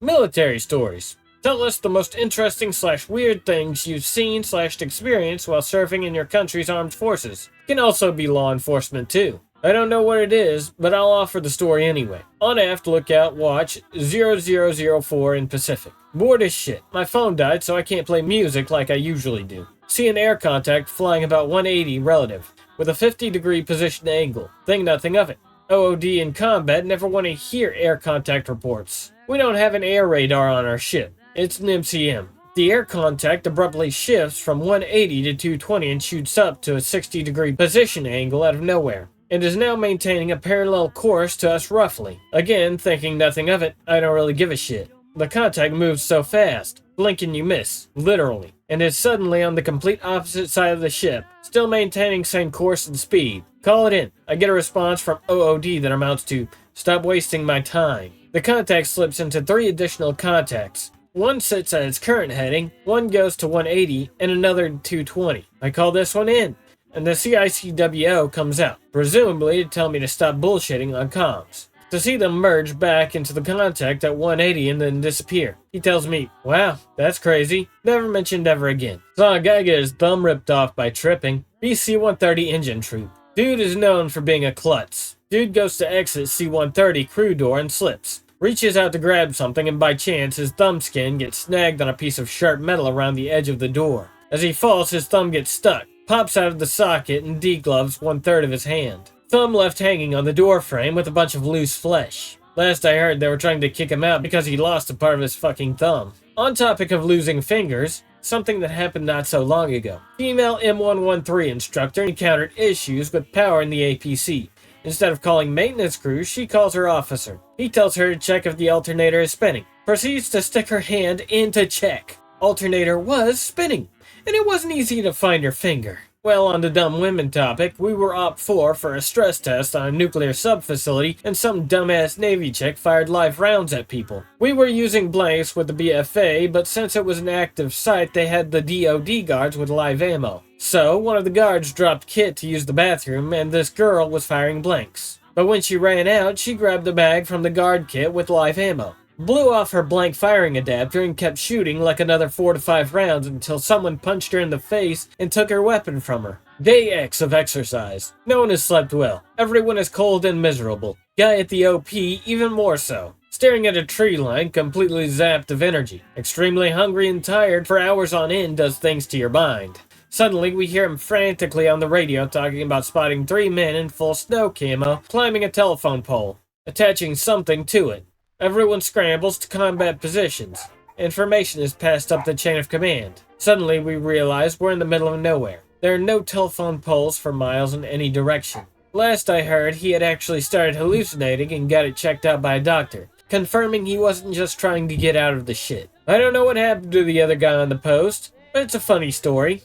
Military stories. Tell us the most interesting / weird things you've seen / experienced while serving in your country's armed forces. Can also be law enforcement too. I don't know what it is, but I'll offer the story anyway. On aft, lookout, watch 0004 in Pacific. Bored as shit. My phone died, so I can't play music like I usually do. See an air contact flying about 180 relative, with a 50-degree position angle. Think nothing of it. OOD in combat never want to hear air contact reports. We don't have an air radar on our ship. It's an MCM. The air contact abruptly shifts from 180 to 220 and shoots up to a 60-degree position angle out of nowhere. It is now maintaining a parallel course to us roughly. Again, thinking nothing of it, I don't really give a shit. The contact moves so fast, blink and you miss, literally, and is suddenly on the complete opposite side of the ship, still maintaining same course and speed. Call it in. I get a response from OOD that amounts to, "Stop wasting my time." The contact slips into 3 additional contacts. One sits at its current heading, one goes to 180, and another 220. I call this one in, and the CICWO comes out, presumably to tell me to stop bullshitting on comms. To see them merge back into the contact at 180 and then disappear. He tells me, "Wow, that's crazy. Never mentioned ever again." Saw a guy get his thumb ripped off by tripping. BC-130 engine troop. Dude is known for being a klutz. Dude goes to exit C-130 crew door and slips. Reaches out to grab something and by chance his thumb skin gets snagged on a piece of sharp metal around the edge of the door. As he falls, his thumb gets stuck, pops out of the socket and degloves 1/3 of his hand. Thumb left hanging on the door frame with a bunch of loose flesh. Last I heard they were trying to kick him out because he lost a part of his fucking thumb. On topic of losing fingers, something that happened not so long ago. Female M113 instructor encountered issues with power in the APC. Instead of calling maintenance crew, she calls her officer. He tells her to check if the alternator is spinning. Proceeds to stick her hand in to check. Alternator was spinning, and it wasn't easy to find her finger. Well, on the dumb women topic, we were OP4 for a stress test on a nuclear sub-facility, and some dumbass Navy chick fired live rounds at people. We were using blanks with the BFA, but since it was an active site, they had the DOD guards with live ammo. So, one of the guards dropped kit to use the bathroom, and this girl was firing blanks. But when she ran out, she grabbed a bag from the guard kit with live ammo. Blew off her blank firing adapter and kept shooting like another 4 to 5 rounds until someone punched her in the face and took her weapon from her. Day X of exercise. No one has slept well. Everyone is cold and miserable. Guy at the OP even more so. Staring at a tree line, completely zapped of energy. Extremely hungry and tired for hours on end does things to your mind. Suddenly, we hear him frantically on the radio talking about spotting 3 men in full snow camo climbing a telephone pole, attaching something to it. Everyone scrambles to combat positions. Information is passed up the chain of command. Suddenly, we realize we're in the middle of nowhere. There are no telephone poles for miles in any direction. Last I heard, he had actually started hallucinating and got it checked out by a doctor, confirming he wasn't just trying to get out of the shit. I don't know what happened to the other guy on the post, but it's a funny story.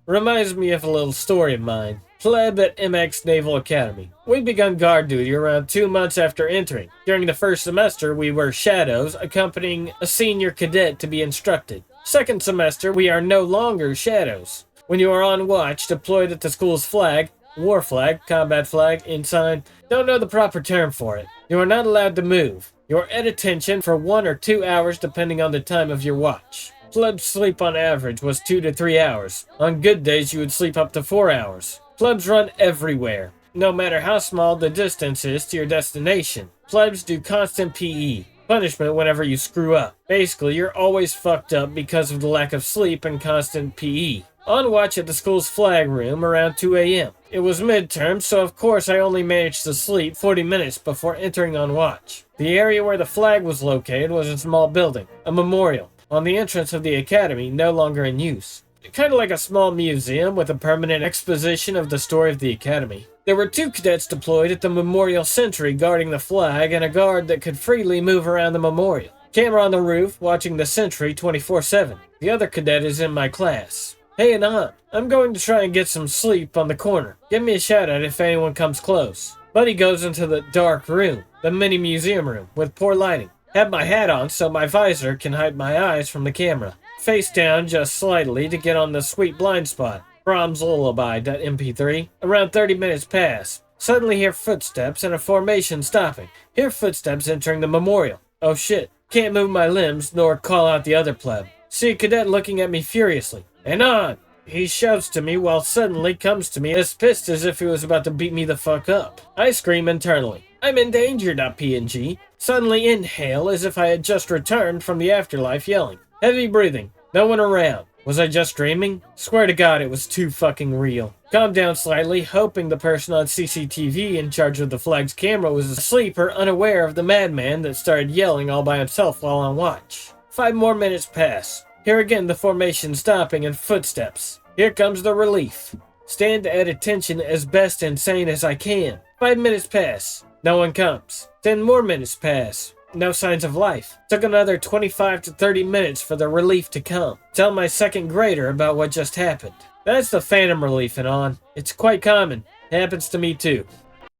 Reminds me of a little story of mine. Pleb at MX Naval Academy. We begun guard duty around 2 months after entering. During the first semester, we were shadows, accompanying a senior cadet to be instructed. Second semester, we are no longer shadows. When you are on watch, deployed at the school's flag, war flag, combat flag, ensign, don't know the proper term for it. You are not allowed to move. You are at attention for 1 or 2 hours depending on the time of your watch. Pleb's sleep on average was 2 to 3 hours. On good days, you would sleep up to 4 hours. Plebs run everywhere, no matter how small the distance is to your destination. Plebs do constant PE, punishment whenever you screw up. Basically, you're always fucked up because of the lack of sleep and constant PE. On watch at the school's flag room around 2 a.m. It was midterm, so of course I only managed to sleep 40 minutes before entering on watch. The area where the flag was located was a small building, a memorial, on the entrance of the academy, no longer in use. Kind of like a small museum with a permanent exposition of the story of the academy. There were 2 cadets deployed at the memorial sentry guarding the flag and a guard that could freely move around the memorial. Camera on the roof, watching the sentry 24/7. The other cadet is in my class. Hey Anant, I'm going to try and get some sleep on the corner. Give me a shout out if anyone comes close. Buddy goes into the dark room, the mini museum room, with poor lighting. Have my hat on so my visor can hide my eyes from the camera. Face down just slightly to get on the sweet blind spot. Brahms Lullaby.mp3. Around 30 minutes pass. Suddenly hear footsteps and a formation stopping. Hear footsteps entering the memorial. Oh shit. Can't move my limbs nor call out the other pleb. See a cadet looking at me furiously. "And on!" He shouts to me while suddenly comes to me as pissed as if he was about to beat me the fuck up. I scream internally. "I'm in danger, .png. Suddenly inhale as if I had just returned from the afterlife yelling. Heavy breathing. No one around. Was I just dreaming? Swear to God it was too fucking real. Calm down slightly, hoping the person on CCTV in charge of the flag's camera was asleep or unaware of the madman that started yelling all by himself while on watch. 5 more minutes pass. Here again the formation stopping and footsteps. Here comes the relief. Stand at attention as best and sane as I can. 5 minutes pass. No one comes. 10 more minutes pass. No signs of life. Took another 25 to 30 minutes for the relief to come. Tell my second grader about what just happened. That's the phantom relief and on. It's quite common. Happens to me too.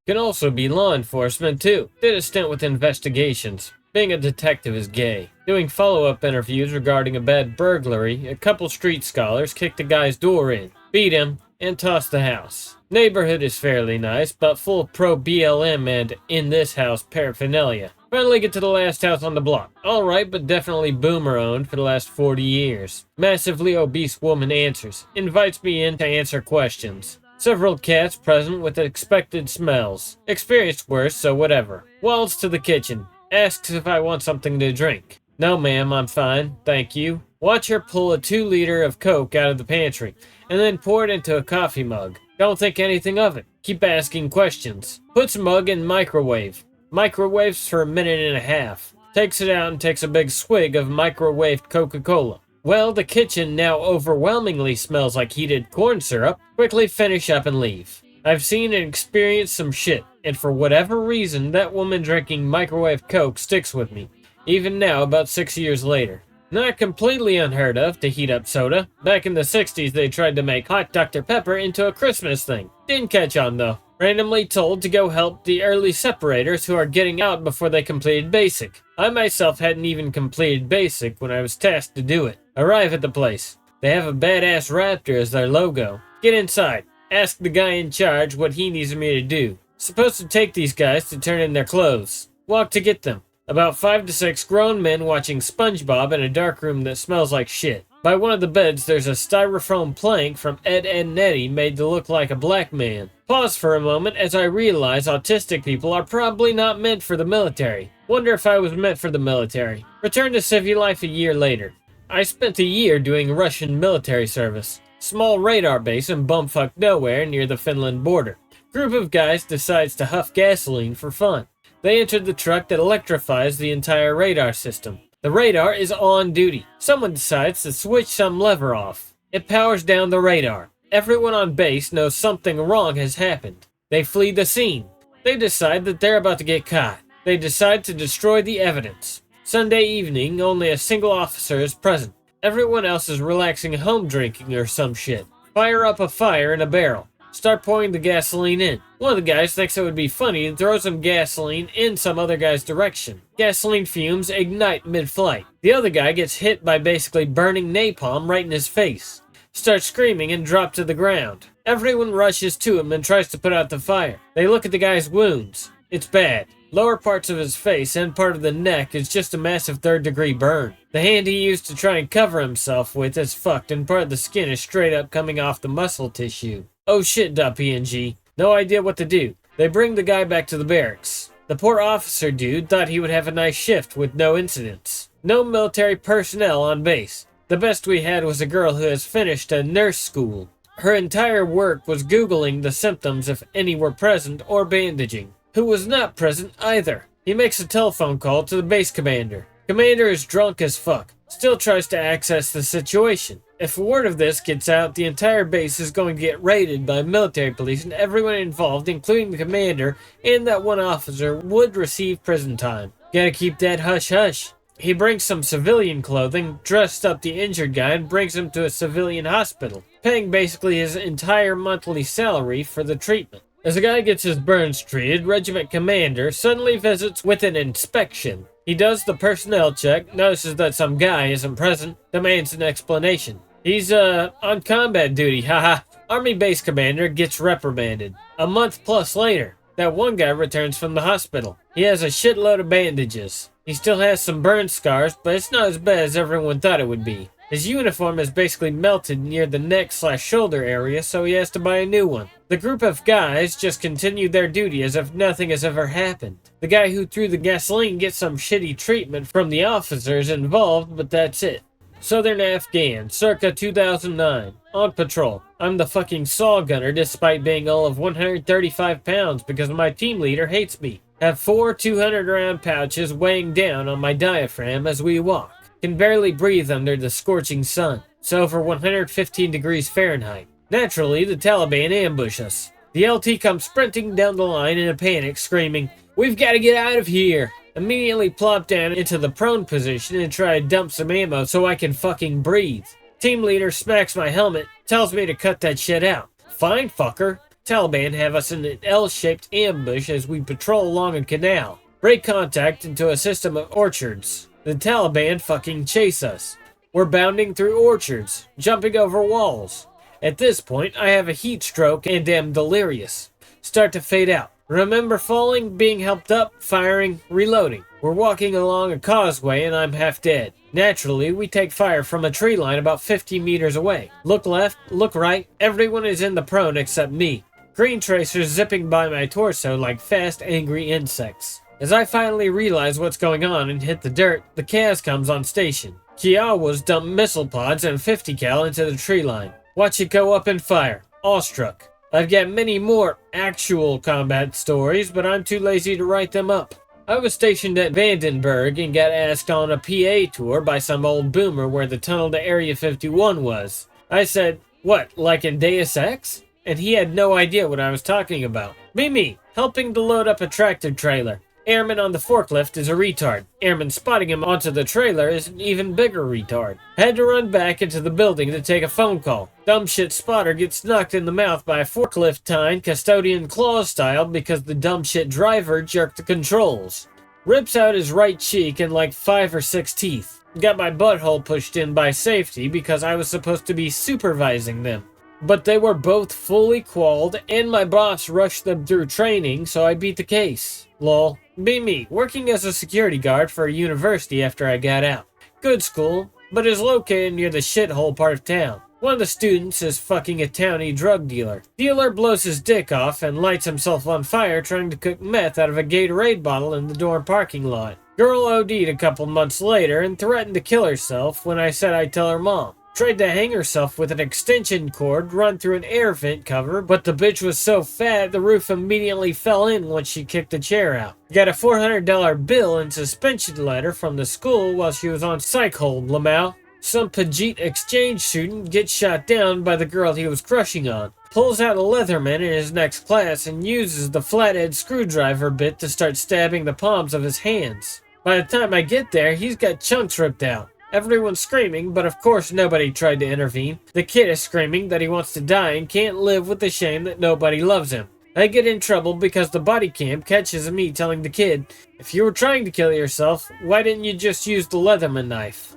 Can also be law enforcement too. Did a stint with investigations. Being a detective is gay. Doing follow-up interviews regarding a bad burglary, a couple street scholars kicked the guy's door in, beat him, and tossed the house. Neighborhood is fairly nice, but full of pro-BLM and in-this-house paraphernalia. Finally get to the last house on the block. Alright, but definitely boomer-owned for the last 40 years. Massively obese woman answers. Invites me in to answer questions. Several cats present with expected smells. Experienced worse, so whatever. Waltz to the kitchen. Asks if I want something to drink. No ma'am, I'm fine, thank you. Watch her pull a 2-liter of Coke out of the pantry, and then pour it into a coffee mug. Don't think anything of it. Keep asking questions. Puts mug in microwave. Microwaves for a minute and a half. Takes it out and takes a big swig of microwaved Coca-Cola. Well, the kitchen now overwhelmingly smells like heated corn syrup. Quickly finish up and leave. I've seen and experienced some shit, and for whatever reason, that woman drinking microwave Coke sticks with me. Even now, about 6 years later. Not completely unheard of to heat up soda. Back in the 60s, they tried to make hot Dr. Pepper into a Christmas thing. Didn't catch on though. Randomly told to go help the early separators who are getting out before they completed basic. I myself hadn't even completed basic when I was tasked to do it. Arrive at the place. They have a badass raptor as their logo. Get inside. Ask the guy in charge what he needs me to do. Supposed to take these guys to turn in their clothes. Walk to get them. About 5 to 6 grown men watching SpongeBob in a dark room that smells like shit. By one of the beds, there's a styrofoam plank from Ed, Edd n Eddy made to look like a black man. Pause for a moment as I realize autistic people are probably not meant for the military. Wonder if I was meant for the military. Return to civvy life a year later. I spent a year doing Russian military service. Small radar base in bumfuck nowhere near the Finland border. Group of guys decides to huff gasoline for fun. They entered the truck that electrifies the entire radar system. The radar is on duty. Someone decides to switch some lever off. It powers down the radar. Everyone on base knows something wrong has happened. They flee the scene. They decide that they're about to get caught. They decide to destroy the evidence. Sunday evening, only a single officer is present. Everyone else is relaxing home drinking or some shit. Fire up a fire in a barrel. Start pouring the gasoline in. One of the guys thinks it would be funny and throws some gasoline in some other guy's direction. Gasoline fumes ignite mid-flight. The other guy gets hit by basically burning napalm right in his face. Starts screaming and drops to the ground. Everyone rushes to him and tries to put out the fire. They look at the guy's wounds. It's bad. Lower parts of his face and part of the neck is just a massive 3rd-degree burn. The hand he used to try and cover himself with is fucked and part of the skin is straight up coming off the muscle tissue. Oh shit, .png. No idea what to do. They bring the guy back to the barracks. The poor officer dude thought he would have a nice shift with no incidents. No military personnel on base. The best we had was a girl who has finished a nurse school. Her entire work was Googling the symptoms if any were present or bandaging. Who was not present either. He makes a telephone call to the base commander. Commander is drunk as fuck. Still tries to access the situation. If word of this gets out, the entire base is going to get raided by military police and everyone involved, including the commander and that one officer, would receive prison time. Gotta keep that hush-hush. He brings some civilian clothing, dressed up the injured guy, and brings him to a civilian hospital, paying basically his entire monthly salary for the treatment. As the guy gets his burns treated, regiment commander suddenly visits with an inspection. He does the personnel check, notices that some guy isn't present, demands an explanation. He's, on combat duty, haha. Army base commander gets reprimanded. A month plus later, that one guy returns from the hospital. He has a shitload of bandages. He still has some burn scars, but it's not as bad as everyone thought it would be. His uniform is basically melted near the neck/shoulder area, so he has to buy a new one. The group of guys just continue their duty as if nothing has ever happened. The guy who threw the gasoline gets some shitty treatment from the officers involved, but that's it. Southern Afghan, circa 2009. On patrol. I'm the fucking saw gunner despite being all of 135 pounds because my team leader hates me. Have 4 200-round pouches weighing down on my diaphragm as we walk. Can barely breathe under the scorching sun. It's over 115 degrees Fahrenheit. Naturally, the Taliban ambush us. The LT comes sprinting down the line in a panic, screaming, "We've got to get out of here!" Immediately plop down into the prone position and try to dump some ammo so I can fucking breathe. Team leader smacks my helmet, tells me to cut that shit out. Fine, fucker. Taliban have us in an L-shaped ambush as we patrol along a canal. Break contact into a system of orchards. The Taliban fucking chase us. We're bounding through orchards, jumping over walls. At this point, I have a heat stroke and am delirious. Start to fade out. Remember falling, being helped up, firing, reloading. We're walking along a causeway and I'm half dead. Naturally, we take fire from a tree line about 50 meters away. Look left, look right, everyone is in the prone except me. Green tracers zipping by my torso like fast, angry insects. As I finally realize what's going on and hit the dirt, the CAS comes on station. Kiowas dump missile pods and 50 cal into the tree line. Watch it go up and fire. Awestruck. I've got many more actual combat stories, but I'm too lazy to write them up. I was stationed at Vandenberg and got asked on a PA tour by some old boomer where the tunnel to Area 51 was. I said, "What, like in Deus Ex?" And he had no idea what I was talking about. Me, helping to load up a tractor trailer. Airman on the forklift is a retard. Airman spotting him onto the trailer is an even bigger retard. Had to run back into the building to take a phone call. Dumb shit spotter gets knocked in the mouth by a forklift tine custodian claw style because the dumb shit driver jerked the controls. Rips out his right cheek and like 5 or 6 teeth. Got my butthole pushed in by safety because I was supposed to be supervising them. But they were both fully qualled and my boss rushed them through training, so I beat the case. Lol. Be me, working as a security guard for a university after I got out. Good school, but is located near the shithole part of town. One of the students is fucking a townie drug dealer. Dealer blows his dick off and lights himself on fire trying to cook meth out of a Gatorade bottle in the dorm parking lot. Girl OD'd a couple months later and threatened to kill herself when I said I'd tell her mom. Tried to hang herself with an extension cord run through an air vent cover, but the bitch was so fat the roof immediately fell in once she kicked the chair out. Got a $400 bill and suspension letter from the school while she was on psych hold, Lamau. Some Pajit exchange student gets shot down by the girl he was crushing on. Pulls out a Leatherman in his next class and uses the flathead screwdriver bit to start stabbing the palms of his hands. By the time I get there, he's got chunks ripped out. Everyone's screaming, but of course nobody tried to intervene. The kid is screaming that he wants to die and can't live with the shame that nobody loves him. I get in trouble because the body cam catches me telling the kid, "If you were trying to kill yourself, why didn't you just use the Leatherman knife?"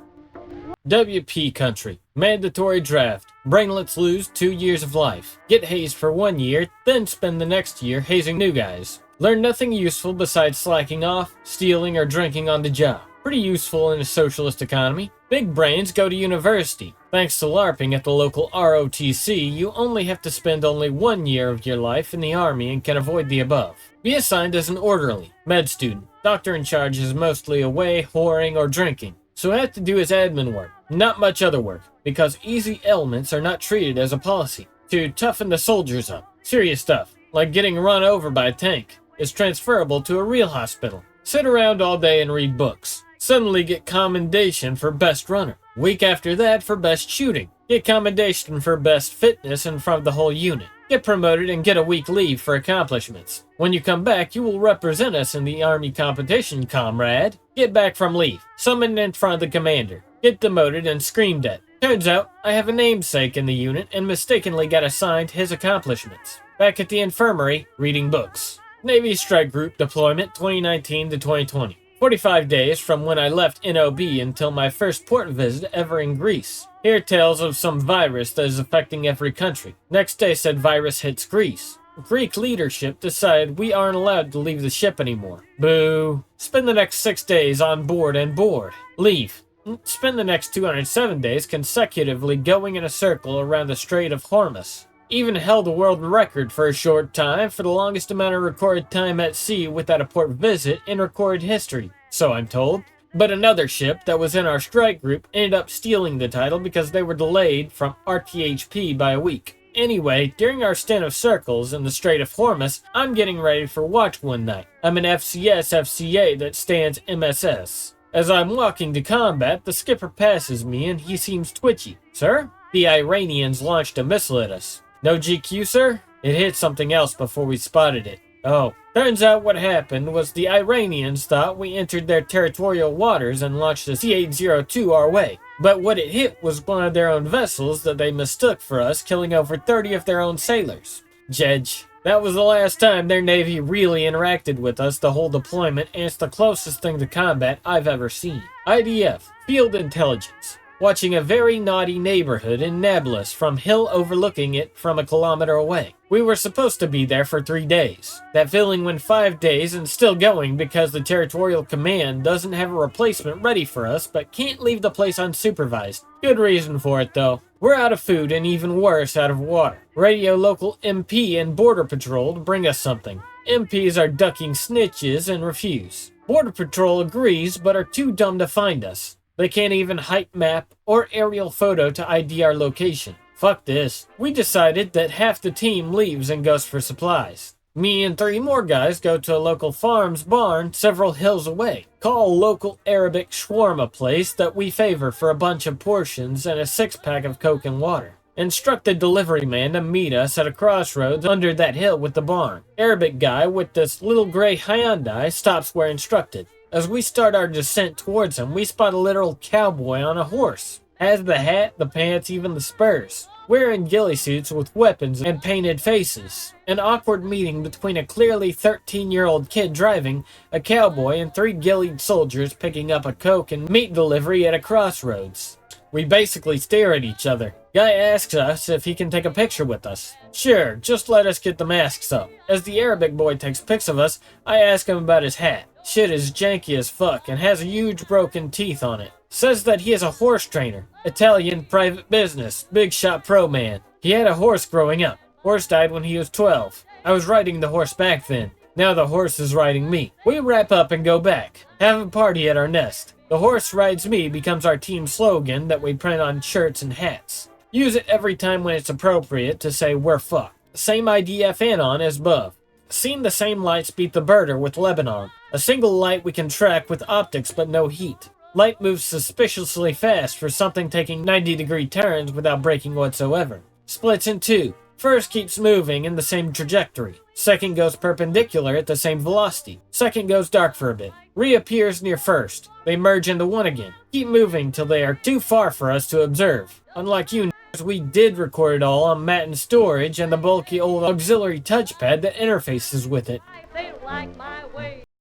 WP country. Mandatory draft. Brainlets lose 2 years of life. Get hazed for 1 year, then spend the next year hazing new guys. Learn nothing useful besides slacking off, stealing, or drinking on the job. Pretty useful in a socialist economy. Big brains go to university. Thanks to LARPing at the local ROTC, you only have to spend only 1 year of your life in the army and can avoid the above. Be assigned as an orderly, med student. Doctor in charge is mostly away, whoring, or drinking. So have to do his admin work, not much other work, because easy ailments are not treated as a policy. To toughen the soldiers up. Serious stuff, like getting run over by a tank, is transferable to a real hospital. Sit around all day and read books. Suddenly get commendation for best runner. Week after that for best shooting. Get commendation for best fitness in front of the whole unit. Get promoted and get a week leave for accomplishments. When you come back, you will represent us in the army competition, comrade. Get back from leave. Summoned in front of the commander. Get demoted and screamed at. Turns out, I have a namesake in the unit and mistakenly got assigned his accomplishments. Back at the infirmary, reading books. Navy Strike Group deployment 2019 to 2020. 45 days from when I left NOB until my first port visit ever in Greece. Hear tales of some virus that is affecting every country. Next day said virus hits Greece. Greek leadership decided we aren't allowed to leave the ship anymore. Boo. Spend the next 6 days on board and board. Leave. Spend the next 207 days consecutively going in a circle around the Strait of Hormuz. Even held a world record for a short time for the longest amount of recorded time at sea without a port visit in recorded history, so I'm told. But another ship that was in our strike group ended up stealing the title because they were delayed from RTHP by a week. Anyway, during our stint of circles in the Strait of Hormuz, I'm getting ready for watch one night. I'm an FCS FCA that stands MSS. As I'm walking to combat, the skipper passes me and he seems twitchy. Sir? The Iranians launched a missile at us. No GQ, sir? It hit something else before we spotted it. Oh, turns out what happened was the Iranians thought we entered their territorial waters and launched a C-802 our way. But what it hit was one of their own vessels that they mistook for us, killing over 30 of their own sailors. Jedge. That was the last time their navy really interacted with us the whole deployment, and it's the closest thing to combat I've ever seen. IDF. Field Intelligence. Watching a very naughty neighborhood in Nablus from hill overlooking it from a kilometer away. We were supposed to be there for 3 days. That feeling went 5 days and still going because the Territorial Command doesn't have a replacement ready for us but can't leave the place unsupervised. Good reason for it though. We're out of food and even worse, out of water. Radio local MP and Border Patrol to bring us something. MPs are ducking snitches and refuse. Border Patrol agrees but are too dumb to find us. They can't even height map or aerial photo to ID our location. Fuck this. We decided that half the team leaves and goes for supplies. Me and 3 more guys go to a local farm's barn several hills away. Call a local Arabic shawarma place that we favor for a bunch of portions and a 6-pack of Coke and water. Instruct the delivery man to meet us at a crossroads under that hill with the barn. Arabic guy with this little gray Hyundai stops where instructed. As we start our descent towards him, we spot a literal cowboy on a horse. Has the hat, the pants, even the spurs. Wearing ghillie suits with weapons and painted faces. An awkward meeting between a clearly 13-year-old kid driving, a cowboy, and 3 ghillied soldiers picking up a Coke and meat delivery at a crossroads. We basically stare at each other. Guy asks us if he can take a picture with us. Sure, just let us get the masks up. As the Arabic boy takes pics of us, I ask him about his hat. Shit is janky as fuck and has huge broken teeth on it. Says that he is a horse trainer. Italian private business. Big shot pro man. He had a horse growing up. Horse died when he was 12. I was riding the horse back then. Now the horse is riding me. We wrap up and go back. Have a party at our nest. The horse rides me becomes our team slogan that we print on shirts and hats. Use it every time when it's appropriate to say we're fucked. Same IDF anon as above. Seen the same lights beat the birder with Lebanon. A single light we can track with optics but no heat. Light moves suspiciously fast for something taking 90-degree turns without braking whatsoever. Splits in 2. First keeps moving in the same trajectory. Second goes perpendicular at the same velocity. Second goes dark for a bit. Reappears near first. They merge into one again. Keep moving till they are too far for us to observe. Unlike you, we did record it all on mat and storage and the bulky old auxiliary touchpad that interfaces with it.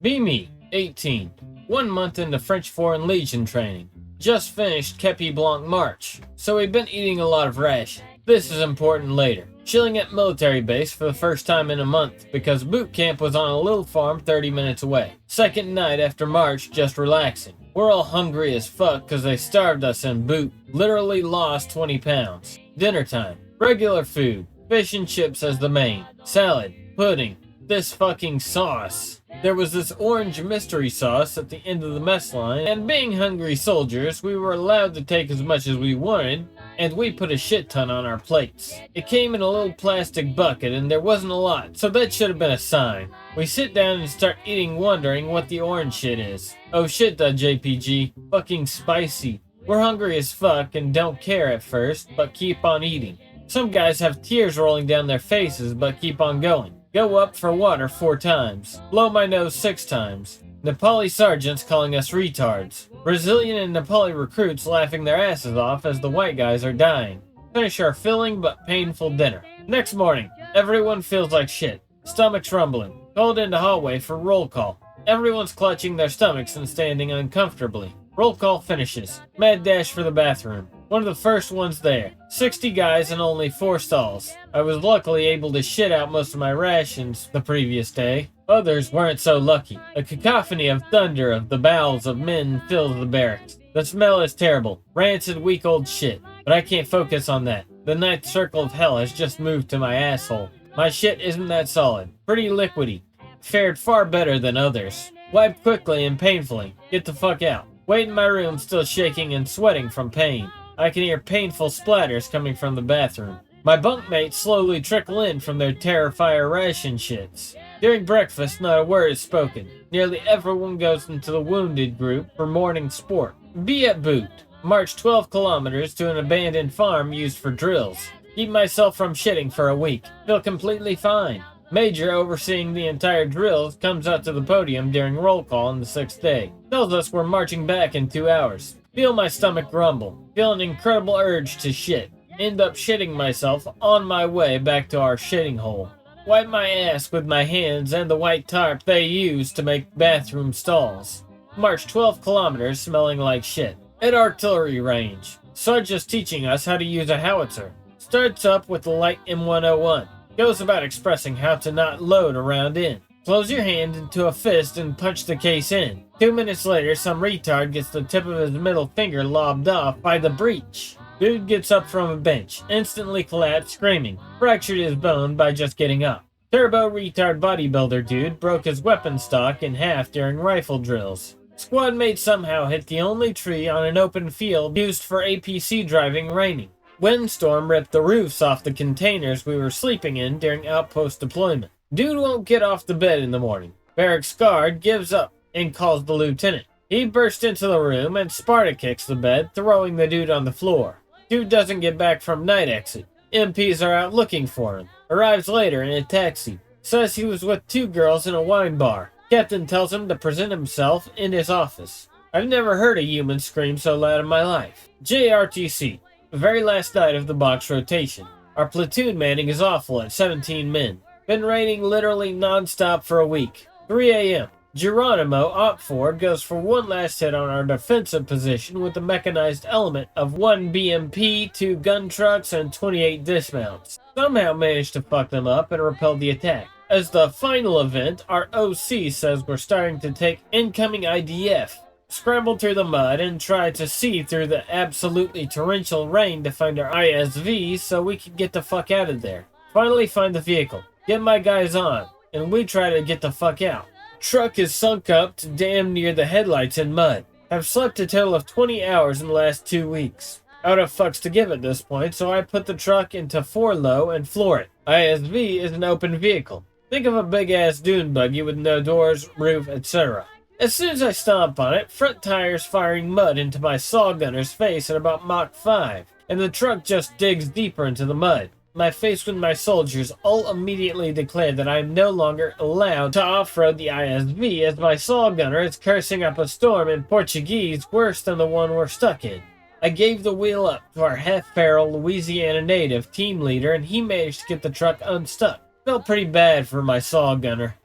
Be me, 18. 1 month into French Foreign Legion training. Just finished Kepi Blanc March, so we've been eating a lot of ration. This is important later. Chilling at military base for the first time in a month because boot camp was on a little farm 30 minutes away. Second night after March, just relaxing. We're all hungry as fuck cause they starved us in boot. Literally lost 20 pounds. Dinner time. Regular food. Fish and chips as the main. Salad. Pudding. This fucking sauce. There was this orange mystery sauce at the end of the mess line, and being hungry soldiers, we were allowed to take as much as we wanted, and we put a shit ton on our plates. It came in a little plastic bucket and there wasn't a lot, so that should have been a sign. We sit down and start eating wondering what the orange shit is. Oh shit, JPG. Fucking spicy. We're hungry as fuck and don't care at first, but keep on eating. Some guys have tears rolling down their faces but keep on going. Go up for water 4 times. Blow my nose 6 times. Nepali sergeants calling us retards. Brazilian and Nepali recruits laughing their asses off as the white guys are dying. Finish our filling but painful dinner. Next morning, everyone feels like shit. Stomachs rumbling. Called into hallway for roll call. Everyone's clutching their stomachs and standing uncomfortably. Roll call finishes. Mad dash for the bathroom. One of the first ones there. 60 guys and only 4 stalls. I was luckily able to shit out most of my rations the previous day. Others weren't so lucky. A cacophony of thunder of the bowels of men fills the barracks. The smell is terrible. Rancid, week-old shit. But I can't focus on that. The ninth circle of hell has just moved to my asshole. My shit isn't that solid. Pretty liquidy. Fared far better than others. Wipe quickly and painfully. Get the fuck out. Wait in my room still shaking and sweating from pain. I can hear painful splatters coming from the bathroom. My bunkmates slowly trickle in from their Terrifier ration shits. During breakfast, not a word is spoken. Nearly everyone goes into the wounded group for morning sport. Be at boot. March 12 kilometers to an abandoned farm used for drills. Keep myself from shitting for a week. Feel completely fine. Major, overseeing the entire drills, comes out to the podium during roll call on the 6th day. Tells us we're marching back in 2 hours. Feel my stomach rumble. Feel an incredible urge to shit. End up shitting myself on my way back to our shitting hole. Wipe my ass with my hands and the white tarp they use to make bathroom stalls. March 12 kilometers smelling like shit. At artillery range. Sarge is teaching us how to use a howitzer. Starts up with the light M101. Goes about expressing how to not load a round in. Close your hand into a fist and punch the case in. 2 minutes later, some retard gets the tip of his middle finger lobbed off by the breech. Dude gets up from a bench, instantly collapsed screaming. Fractured his bone by just getting up. Turbo retard bodybuilder dude broke his weapon stock in half during rifle drills. Squad mate somehow hit the only tree on an open field used for APC driving raining. Windstorm ripped the roofs off the containers we were sleeping in during outpost deployment. Dude won't get off the bed in the morning. Barracks guard gives up and calls the lieutenant. He bursts into the room and Sparta kicks the bed, throwing the dude on the floor. Dude doesn't get back from night exit. MPs are out looking for him. Arrives later in a taxi. Says he was with 2 girls in a wine bar. Captain tells him to present himself in his office. I've never heard a human scream so loud in my life. JRTC. The very last night of the box rotation. Our platoon manning is awful at 17 men. Been raining literally non-stop for a week. 3 a.m. Geronimo, Op 4, goes for one last hit on our defensive position with a mechanized element of 1 BMP, 2 gun trucks, and 28 dismounts. Somehow managed to fuck them up and repel the attack. As the final event, our OC says we're starting to take incoming IDF. Scrambled through the mud and tried to see through the absolutely torrential rain to find our ISV so we could get the fuck out of there. Finally find the vehicle, get my guys on, and we try to get the fuck out. Truck is sunk up to damn near the headlights in mud. Have slept a total of 20 hours in the last 2 weeks. Out of fucks to give at this point, so I put the truck into 4 low and floor it. ISV is an open vehicle. Think of a big ass dune buggy with no doors, roof, etc. As soon as I stomp on it, front tires firing mud into my saw gunner's face at about Mach 5, and the truck just digs deeper into the mud. My face with my soldiers all immediately declare that I am no longer allowed to off-road the ISV as my saw gunner is cursing up a storm in Portuguese worse than the one we're stuck in. I gave the wheel up to our half-feral Louisiana native team leader and he managed to get the truck unstuck. Felt pretty bad for my saw gunner.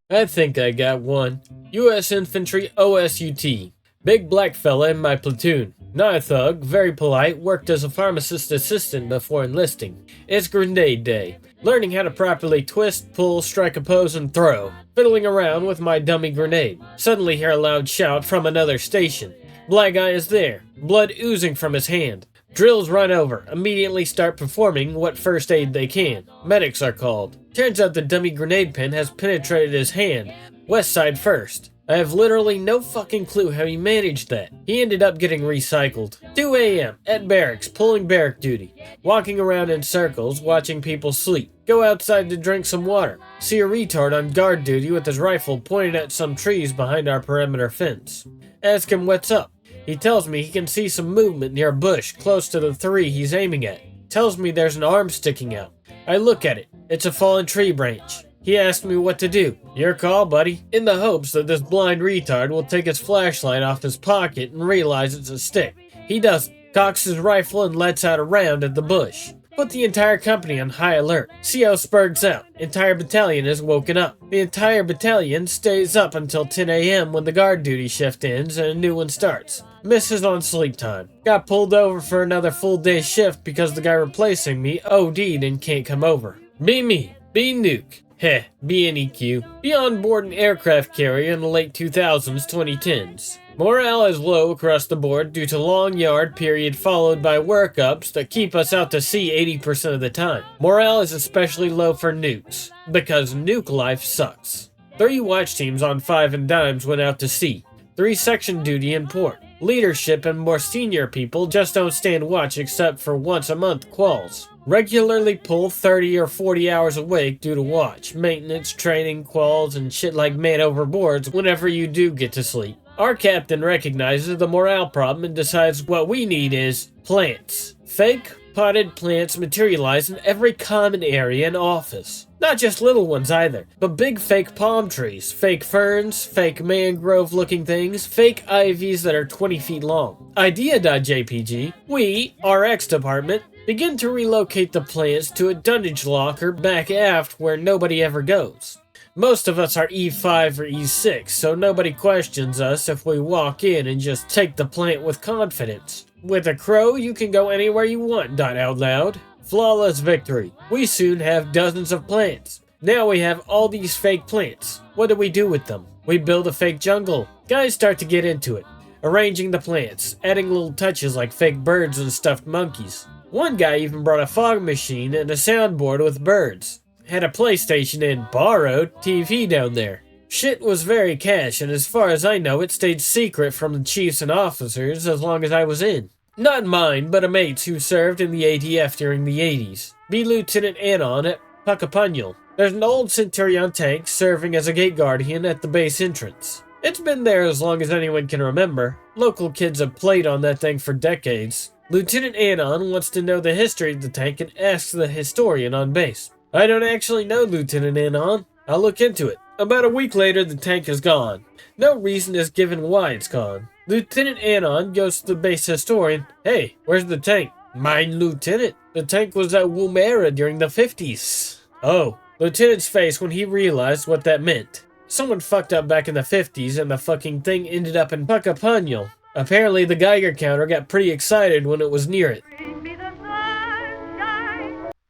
I think I got one. U.S. Infantry OSUT. Big black fella in my platoon. Not a thug, very polite, worked as a pharmacist assistant before enlisting. It's grenade day. Learning how to properly twist, pull, strike a pose, and throw. Fiddling around with my dummy grenade. Suddenly hear a loud shout from another station. Black guy is there, blood oozing from his hand. Drills run over, immediately start performing what first aid they can. Medics are called. Turns out the dummy grenade pin has penetrated his hand, west side first. I have literally no fucking clue how he managed that. He ended up getting recycled. 2 a.m. at barracks, pulling barrack duty. Walking around in circles, watching people sleep. Go outside to drink some water. See a retard on guard duty with his rifle pointed at some trees behind our perimeter fence. Ask him what's up. He tells me he can see some movement near a bush close to the 3 he's aiming at. Tells me there's an arm sticking out. I look at it. It's a fallen tree branch. He asked me what to do. Your call, buddy. In the hopes that this blind retard will take his flashlight off his pocket and realize it's a stick. He doesn't. Cocks his rifle and lets out a round at the bush. Put the entire company on high alert. CO spurgs out. Entire battalion is woken up. The entire battalion stays up until 10 a.m. when the guard duty shift ends and a new one starts. Misses on sleep time. Got pulled over for another full day shift because the guy replacing me OD'd and can't come over. Be me. Be Nuke. Heh, be an EQ. Be on board an aircraft carrier in the late 2000s, 2010s. Morale is low across the board due to long yard period followed by workups that keep us out to sea 80% of the time. Morale is especially low for nukes, because nuke life sucks. 3 watch teams on 5 and dimes went out to sea. 3 section duty in port. Leadership and more senior people just don't stand watch except for once a month quals. Regularly pull 30 or 40 hours a week due to watch, maintenance, training, quals, and shit like man overboards whenever you do get to sleep. Our captain recognizes the morale problem and decides what we need is plants. Fake, potted plants materialize in every common area and office. Not just little ones either, but big fake palm trees, fake ferns, fake mangrove-looking things, fake ivies that are 20 feet long. Idea.jpg, we, RX department, begin to relocate the plants to a dunnage locker back aft where nobody ever goes. Most of us are E5 or E6, so nobody questions us if we walk in and just take the plant with confidence. With a crow, you can go anywhere you want, out loud. Flawless victory. We soon have dozens of plants. Now we have all these fake plants. What do we do with them? We build a fake jungle. Guys start to get into it. Arranging the plants, adding little touches like fake birds and stuffed monkeys. One guy even brought a fog machine and a soundboard with birds. Had a PlayStation and borrowed TV down there. Shit was very cash, and as far as I know, it stayed secret from the chiefs and officers as long as I was in. Not mine, but a mate's who served in the ATF during the 80s. Be Lieutenant Anon at Puckapunyal. There's an old Centurion tank serving as a gate guardian at the base entrance. It's been there as long as anyone can remember. Local kids have played on that thing for decades. Lieutenant Anon wants to know the history of the tank and asks the historian on base. I don't actually know, Lieutenant Anon. I'll look into it. About a week later, the tank is gone. No reason is given why it's gone. Lieutenant Anon goes to the base historian. Hey, where's the tank? Mine, Lieutenant. The tank was at Woomera during the 50s. Oh, Lieutenant's face when he realized what that meant. Someone fucked up back in the 50s and the fucking thing ended up in Puckapunyal. Apparently the Geiger counter got pretty excited when it was near it.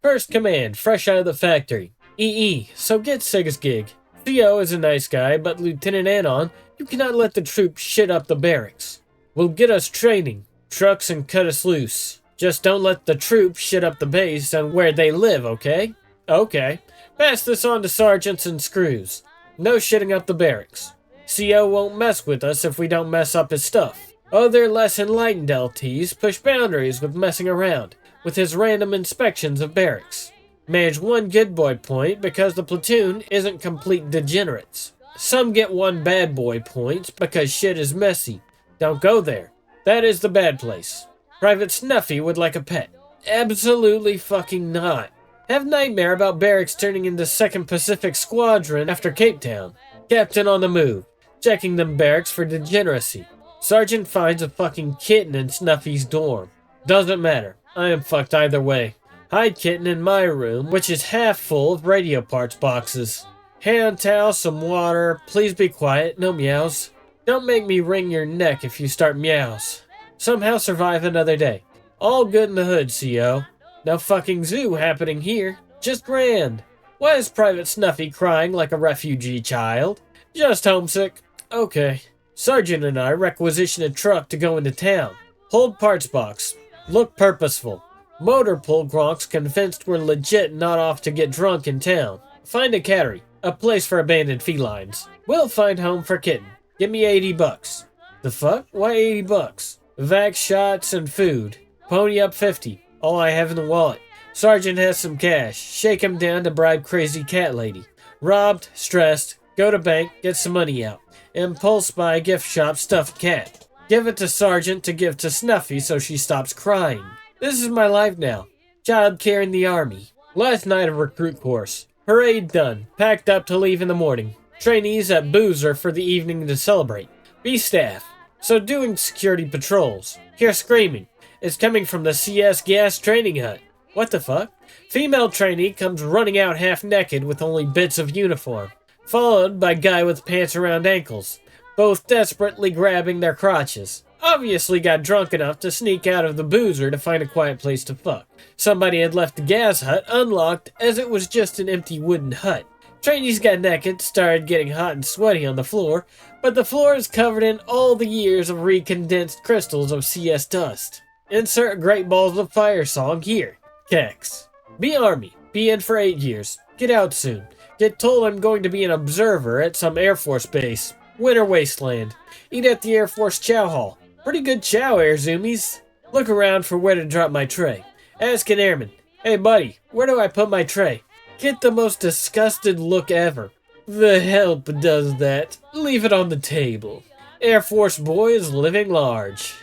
First command, fresh out of the factory. EE, so get Sig's gig. Theo is a nice guy, but Lieutenant Anon, you cannot let the troops shit up the barracks. Will get us training, trucks and cut us loose. Just don't let the troops shit up the base and where they live, okay? Okay. Pass this on to sergeants and screws. No shitting up the barracks. CO won't mess with us if we don't mess up his stuff. Other less enlightened LTs push boundaries with messing around, with his random inspections of barracks. Manage 1 good boy point because the platoon isn't complete degenerates. Some get 1 bad boy points because shit is messy. Don't go there. That is the bad place. Private Snuffy would like a pet. Absolutely fucking not. Have nightmare about barracks turning into 2nd Pacific Squadron after Cape Town. Captain on the move, checking them barracks for degeneracy. Sergeant finds a fucking kitten in Snuffy's dorm. Doesn't matter. I am fucked either way. Hide kitten in my room, which is half full of radio parts boxes. Hand towel, some water, please be quiet, no meows. Don't make me wring your neck if you start meows. Somehow survive another day. All good in the hood, CO. No fucking zoo happening here. Just grand. Why is Private Snuffy crying like a refugee child? Just homesick. Okay. Sergeant and I requisition a truck to go into town. Hold parts box. Look purposeful. Motor pool gronks convinced we're legit not off to get drunk in town. Find a cattery. A place for abandoned felines. We'll find home for kitten. Give me $80. The fuck? Why $80? Vax shots and food. Pony up 50. All I have in the wallet. Sergeant has some cash. Shake him down to bribe crazy cat lady. Robbed, stressed, go to bank, get some money out. Impulse buy gift shop stuffed cat. Give it to Sergeant to give to Snuffy so she stops crying. This is my life now. Child care in the army. Last night of recruit course. Parade done. Packed up to leave in the morning. Trainees at Boozer for the evening to celebrate. B staff. So doing security patrols. Hear screaming. It's coming from the CS gas training hut. What the fuck? Female trainee comes running out half naked with only bits of uniform, followed by guy with pants around ankles, both desperately grabbing their crotches. Obviously got drunk enough to sneak out of the boozer to find a quiet place to fuck. Somebody had left the gas hut unlocked as it was just an empty wooden hut. Trainees got naked, started getting hot and sweaty on the floor, but the floor is covered in all the years of recondensed crystals of CS dust. Insert Great Balls of Fire song here. Kex. Be Army. Be in for 8 years. Get out soon. Get told I'm going to be an observer at some Air Force base. Winter Wasteland. Eat at the Air Force Chow Hall. Pretty good chow, Air Zoomies. Look around for where to drop my tray. Ask an airman. Hey buddy, where do I put my tray? Get the most disgusted look ever. The help does that. Leave it on the table. Air Force boy is living large.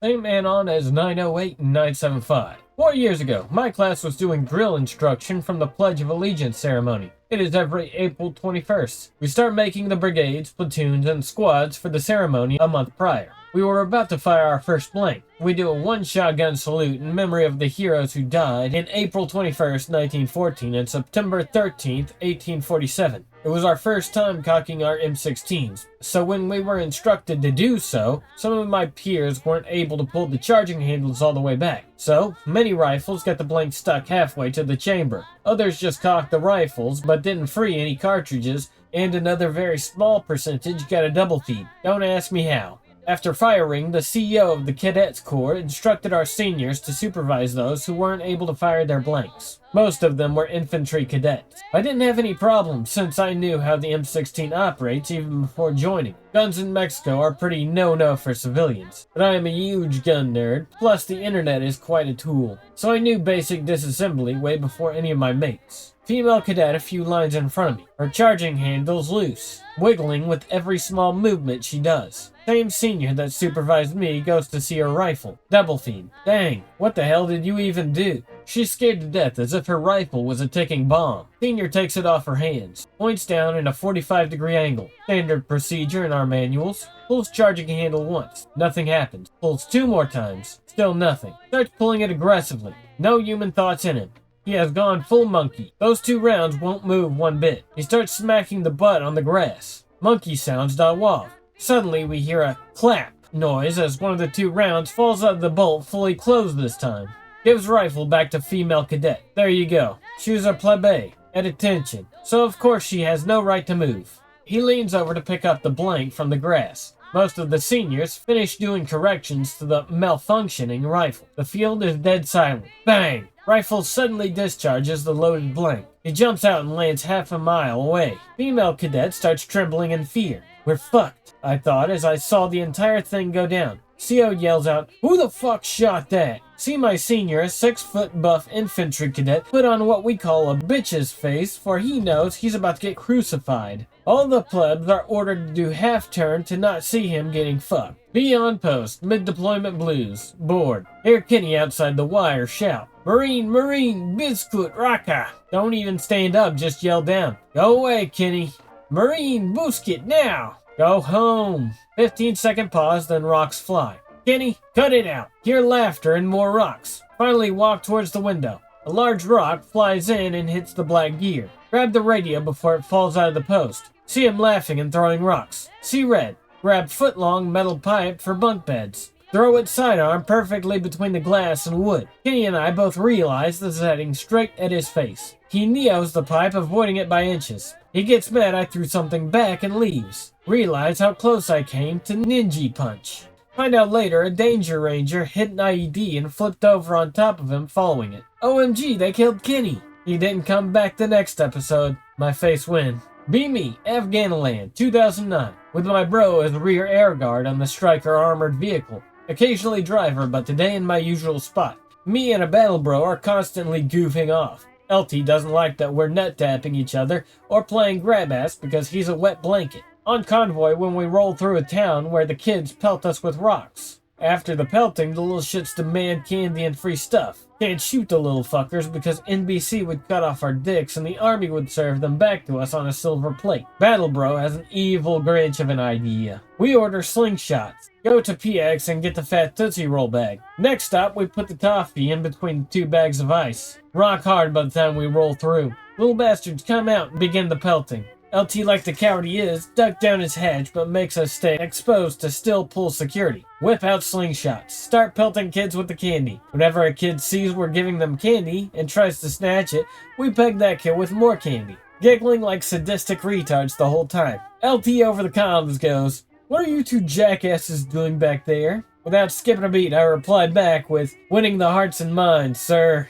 Same man on as 908 and 975. 4 years ago, my class was doing drill instruction from the Pledge of Allegiance ceremony. It is every April 21st. We start making the brigades, platoons, and squads for the ceremony a month prior. We were about to fire our first blank. We do a one-shotgun salute in memory of the heroes who died in April 21st, 1914 and September 13th, 1847. It was our first time cocking our M16s, so when we were instructed to do so, some of my peers weren't able to pull the charging handles all the way back. So, many rifles got the blank stuck halfway to the chamber. Others just cocked the rifles, but didn't free any cartridges, and another very small percentage got a double feed. Don't ask me how. After firing, the CEO of the Cadets Corps instructed our seniors to supervise those who weren't able to fire their blanks. Most of them were infantry cadets. I didn't have any problems since I knew how the M16 operates even before joining. Guns in Mexico are pretty no-no for civilians, but I am a huge gun nerd, plus the internet is quite a tool. So I knew basic disassembly way before any of my mates. Female cadet a few lines in front of me. Her charging handle's loose, wiggling with every small movement she does. Same senior that supervised me goes to see her rifle. Double feed. Dang, what the hell did you even do? She's scared to death as if her rifle was a ticking bomb. Senior takes it off her hands, points down in a 45-degree angle. Standard procedure in our manuals. Pulls charging handle once. Nothing happens. Pulls 2 more times. Still nothing. Starts pulling it aggressively. No human thoughts in him. He has gone full monkey. Those 2 rounds won't move one bit. He starts smacking the butt on the grass. Monkey sounds die off. Suddenly we hear a clap noise as one of the 2 rounds falls out of the bolt fully closed this time. Gives rifle back to female cadet. There you go. She was a plebe. At attention. So of course she has no right to move. He leans over to pick up the blank from the grass. Most of the seniors finish doing corrections to the malfunctioning rifle. The field is dead silent. Bang! Rifle suddenly discharges the loaded blank. He jumps out and lands half a mile away. Female cadet starts trembling in fear. We're fucked, I thought as I saw the entire thing go down. CO yells out, "Who the fuck shot that?" See my senior, a 6-foot buff infantry cadet, put on what we call a bitch's face, for he knows he's about to get crucified. All the plebs are ordered to do half-turn to not see him getting fucked. Be on post, mid-deployment blues, bored. Hear Kenny outside the wire shout, "Marine, Marine, biscuit, raka." Don't even stand up, just yell down. Go away, Kenny. Marine, biscuit, now. Go home. 15-second pause, then rocks fly. Kenny, cut it out. Hear laughter and more rocks. Finally walk towards the window. A large rock flies in and hits the black gear. Grab the radio before it falls out of the post. See him laughing and throwing rocks. See red. Grab foot-long metal pipe for bunk beds. Throw it sidearm perfectly between the glass and wood. Kenny and I both realize this is heading straight at his face. He neos the pipe, avoiding it by inches. He gets mad I threw something back and leaves. Realize how close I came to ninja punch. Find out later a danger ranger hit an IED and flipped over on top of him following it. OMG, they killed Kenny. He didn't come back the next episode. My face win. Be me, Afghaniland, 2009, with my bro as rear air guard on the Striker armored vehicle. Occasionally driver, but today in my usual spot. Me and a battle bro are constantly goofing off. LT doesn't like that we're nut tapping each other or playing grab ass because he's a wet blanket. On convoy when we roll through a town where the kids pelt us with rocks. After the pelting, the little shits demand candy and free stuff. Can't shoot the little fuckers because NBC would cut off our dicks and the army would serve them back to us on a silver plate. Battle Bro has an evil Grinch of an idea. We order slingshots. Go to PX and get the fat Tootsie Roll bag. Next stop, we put the toffee in between the 2 bags of ice. Rock hard by the time we roll through. Little bastards come out and begin the pelting. LT, like the coward he is, ducked down his hatch but makes us stay exposed to still pull security. Whip out slingshots. Start pelting kids with the candy. Whenever a kid sees we're giving them candy and tries to snatch it, we peg that kid with more candy. Giggling like sadistic retards the whole time. LT over the comms goes, "What are you 2 jackasses doing back there?" Without skipping a beat, I reply back with, "Winning the hearts and minds, sir."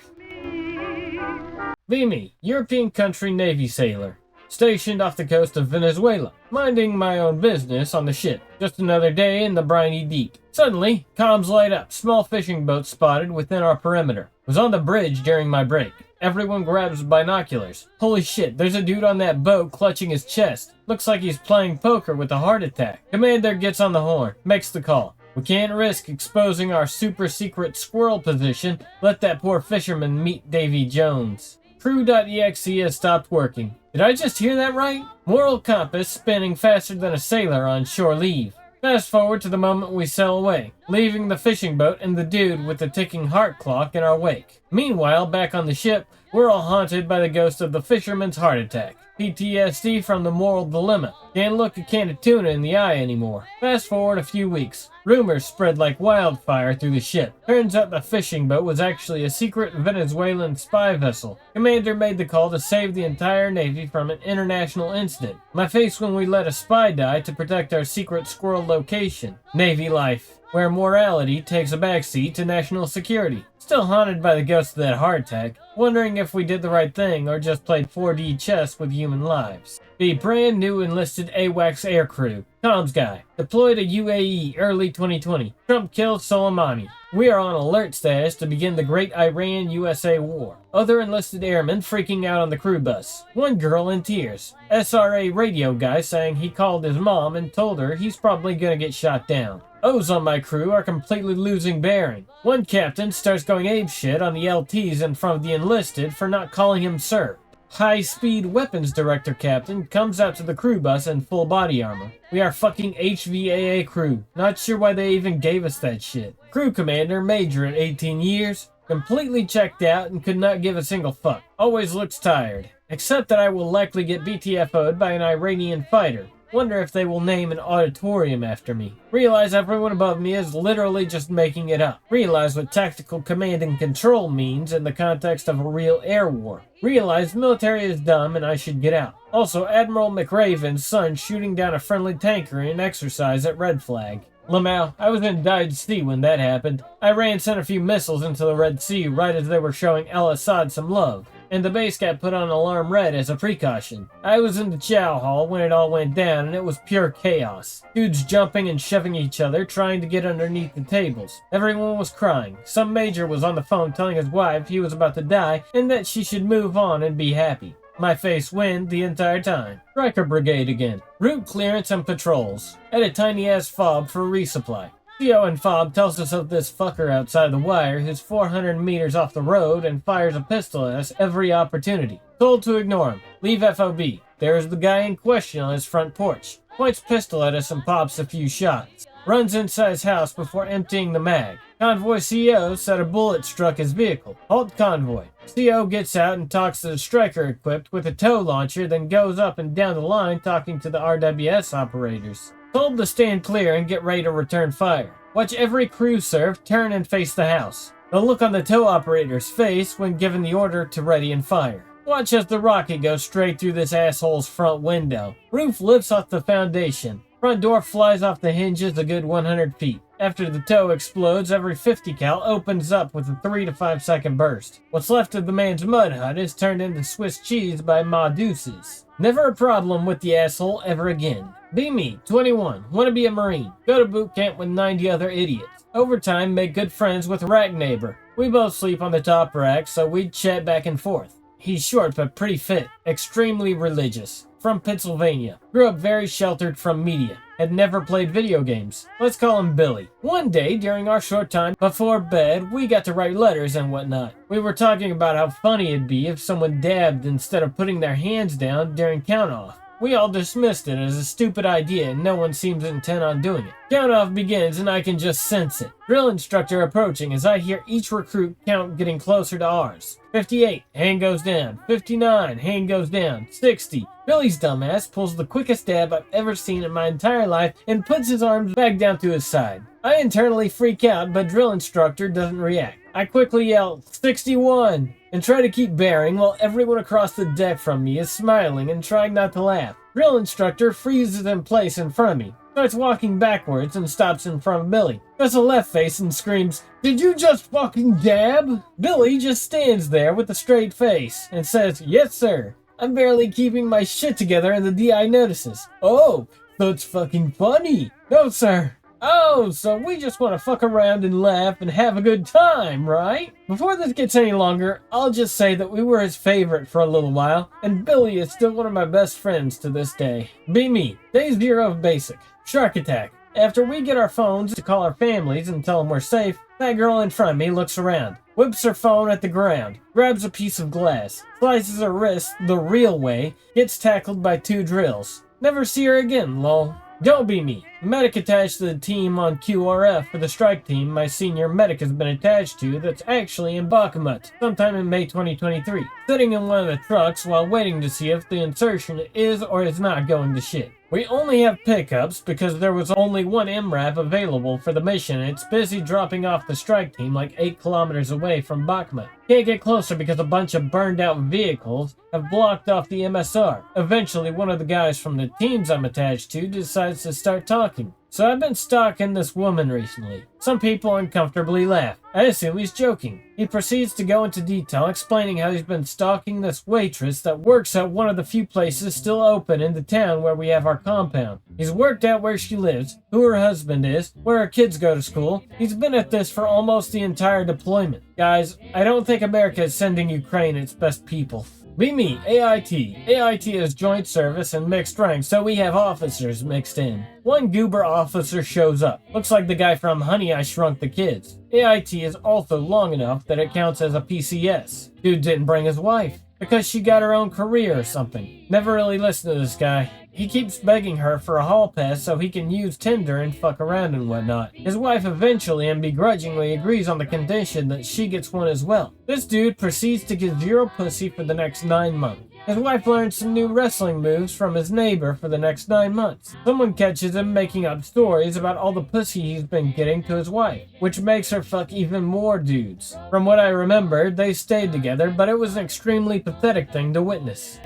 Vimy, European country Navy sailor. Stationed off the coast of Venezuela, minding my own business on the ship. Just another day in the briny deep. Suddenly, comms light up. Small fishing boat spotted within our perimeter. Was on the bridge during my break. Everyone grabs binoculars. Holy shit, there's a dude on that boat clutching his chest. Looks like he's playing poker with a heart attack. Commander gets on the horn, makes the call. We can't risk exposing our super secret squirrel position. Let that poor fisherman meet Davy Jones. Crew.exe has stopped working. Did I just hear that right? Moral compass spinning faster than a sailor on shore leave. Fast forward to the moment we sail away, leaving the fishing boat and the dude with the ticking heart clock in our wake. Meanwhile, back on the ship, we're all haunted by the ghost of the fisherman's heart attack. PTSD from the moral dilemma. Can't look a can of tuna in the eye anymore. Fast forward a few weeks. Rumors spread like wildfire through the ship. Turns out the fishing boat was actually a secret Venezuelan spy vessel. Commander made the call to save the entire Navy from an international incident. My face when we let a spy die to protect our secret squirrel location. Navy life, where morality takes a backseat to national security. Still haunted by the ghost of that heart attack, wondering if we did the right thing or just played 4D chess with human lives. The brand new enlisted AWACS aircrew. Comms guy. Deployed to UAE early 2020. Trump killed Soleimani. We are on alert status to begin the great Iran-USA war. Other enlisted airmen freaking out on the crew bus. One girl in tears. SRA radio guy saying he called his mom and told her he's probably gonna get shot down. O's on my crew are completely losing bearing. One captain starts going apeshit on the LTs in front of the enlisted for not calling him sir. High-speed weapons director captain comes out to the crew bus in full body armor. We are fucking HVAA crew. Not sure why they even gave us that shit. Crew commander, major at 18 years, completely checked out and could not give a single fuck. Always looks tired. Except that I will likely get BTFO'd by an Iranian fighter. Wonder if they will name an auditorium after me. Realize everyone above me is literally just making it up. Realize what tactical command and control means in the context of a real air war. Realize military is dumb and I should get out. Also, Admiral McRaven's son shooting down a friendly tanker in exercise at Red Flag. Lamau, I was in Dyed Sea when that happened. Iran sent a few missiles into the Red Sea right as they were showing al-Assad some love. And the base got put on alarm red as a precaution. I was in the chow hall when it all went down and it was pure chaos. Dudes jumping and shoving each other, trying to get underneath the tables. Everyone was crying. Some major was on the phone telling his wife he was about to die and that she should move on and be happy. My face wind the entire time. Riker Brigade again. Route clearance and patrols. At a tiny ass fob for resupply. CO and Fob tells us of this fucker outside the wire who's 400 meters off the road and fires a pistol at us every opportunity. Told to ignore him. Leave FOB. There's the guy in question on his front porch. Points pistol at us and pops a few shots. Runs inside his house before emptying the mag. Convoy CO said a bullet struck his vehicle. Halt convoy. CO gets out and talks to the striker equipped with a tow launcher, then goes up and down the line talking to the RWS operators. Told to stand clear and get ready to return fire. Watch every crew serve turn and face the house. The look on the tow operator's face when given the order to ready and fire. Watch as the rocket goes straight through this asshole's front window. Roof lifts off the foundation. Front door flies off the hinges a good 100 feet. After the tow explodes, every 50 cal opens up with a 3 to 5 second burst. What's left of the man's mud hut is turned into Swiss cheese by Ma Deuces. Never a problem with the asshole ever again. Be me, 21, wanna be a Marine. Go to boot camp with 90 other idiots. Overtime, make good friends with rack neighbor. We both sleep on the top rack, so we chat back and forth. He's short but pretty fit, extremely religious. from Pennsylvania. Grew up very sheltered from media. Had never played video games. Let's call him Billy. One day, during our short time before bed, we got to write letters and whatnot. We were talking about how funny it'd be if someone dabbed instead of putting their hands down during count-off. We all dismissed it as a stupid idea and no one seems intent on doing it. Count-off begins and I can just sense it. Drill instructor approaching as I hear each recruit count getting closer to ours. 58, hand goes down. 59, hand goes down. 60. Billy's dumbass pulls the quickest dab I've ever seen in my entire life and puts his arms back down to his side. I internally freak out, but drill instructor doesn't react. I quickly yell, 61, and try to keep bearing while everyone across the deck from me is smiling and trying not to laugh. Drill instructor freezes in place in front of me, starts walking backwards and stops in front of Billy. Does a left face and screams, "Did you just fucking dab?" Billy just stands there with a straight face and says, "Yes, sir." I'm barely keeping my shit together and the DI notices. "Oh, that's fucking funny." "No, sir." "Oh, so we just want to fuck around and laugh and have a good time, right?" Before this gets any longer, I'll just say that we were his favorite for a little while, and Billy is still one of my best friends to this day. Be me. Day 0 of basic. Shark attack. After we get our phones to call our families and tell them we're safe, that girl in front of me looks around, whips her phone at the ground, grabs a piece of glass, slices her wrist the real way, gets tackled by 2 drills. Never see her again, lol. Don't be me. Medic attached to the team on QRF for the strike team my senior medic has been attached to that's actually in Bakhmut, sometime in May 2023, sitting in one of the trucks while waiting to see if the insertion is or is not going to shit. We only have pickups because there was only one MRAP available for the mission and it's busy dropping off the strike team like 8 kilometers away from Bakhmut. Can't get closer because a bunch of burned out vehicles have blocked off the MSR. Eventually, one of the guys from the teams I'm attached to decides to start talking. So I've been stalking this woman recently. Some people uncomfortably laugh. I assume he's joking. He proceeds to go into detail explaining how he's been stalking this waitress that works at one of the few places still open in the town where we have our compound. He's worked out where she lives, who her husband is, where her kids go to school. He's been at this for almost the entire deployment. Guys, I don't think America is sending Ukraine its best people. Be me, AIT. AIT is joint service and mixed rank, so we have officers mixed in. One goober officer shows up. Looks like the guy from Honey, I Shrunk the Kids. AIT is also long enough that it counts as a PCS. Dude didn't bring his wife, because she got her own career or something. Never really listened to this guy. He keeps begging her for a hall pass so he can use Tinder and fuck around and whatnot. His wife eventually and begrudgingly agrees on the condition that she gets one as well. This dude proceeds to get 0 pussy for the next 9 months. His wife learns some new wrestling moves from his neighbor for the next 9 months. Someone catches him making up stories about all the pussy he's been getting to his wife, which makes her fuck even more dudes. From what I remember, they stayed together, but it was an extremely pathetic thing to witness.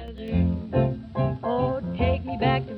Oh, take me back to